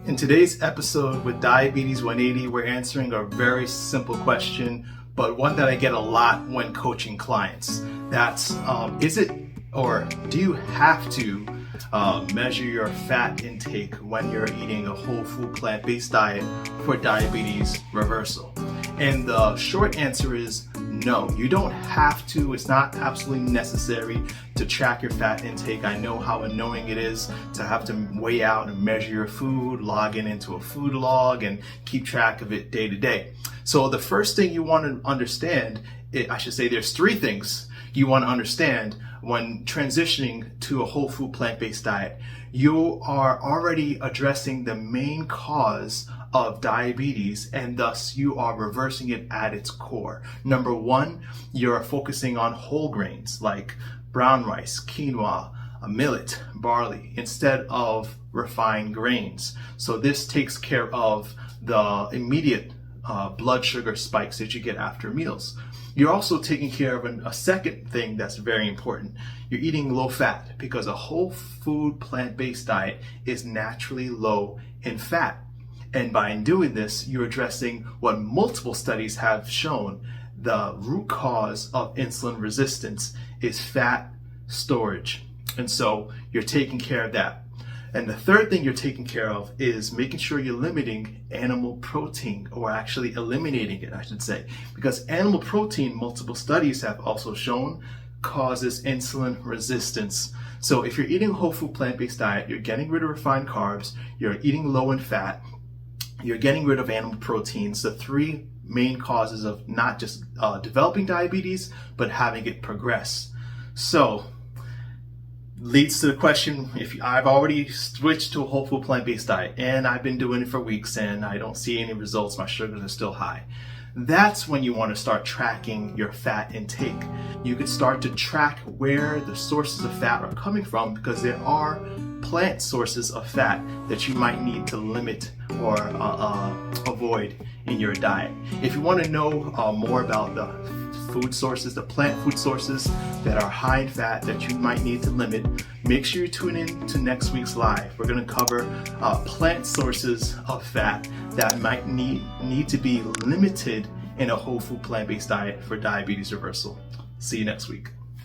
In today's episode with Diabetes 180, we're answering a very simple question, but one that I get a lot when coaching clients. That's, is it or do you have to measure your fat intake when you're eating a whole food plant-based diet for diabetes reversal? And the short answer is no, you don't have to. It's not absolutely necessary to track your fat intake. I know how annoying it is to have to weigh out and measure your food, log in into a food log, and keep track of it day to day. So the first thing you want to understand, there's three things you want to understand when transitioning to a whole food plant-based diet. You are already addressing the main cause of diabetes, and thus you are reversing it at its core. Number one, you're focusing on whole grains like brown rice, quinoa, millet, barley, instead of refined grains. So this takes care of the immediate blood sugar spikes that you get after meals. You're also taking care of a second thing that's very important. You're eating low fat because a whole food plant-based diet is naturally low in fat. And by doing this, you're addressing what multiple studies have shown: the root cause of insulin resistance is fat storage. And so you're taking care of that. And the third thing you're taking care of is making sure you're limiting animal protein, or actually eliminating it, I should say, because animal protein, multiple studies have also shown, causes insulin resistance. So if you're eating a whole food plant-based diet, you're getting rid of refined carbs, you're eating low in fat, you're getting rid of animal proteins, the three main causes of not just developing diabetes, but having it progress. So leads to the question, if I've already switched to a whole food plant-based diet and I've been doing it for weeks and I don't see any results, my sugars are still high. That's when you want to start tracking your fat intake. You can start to track where the sources of fat are coming from, because there are plant sources of fat that you might need to limit or avoid in your diet. If you want to know more about the food sources, the plant food sources that are high in fat that you might need to limit, make sure you tune in to next week's live. We're going to cover plant sources of fat that might need to be limited in a whole food plant-based diet for diabetes reversal. See you next week.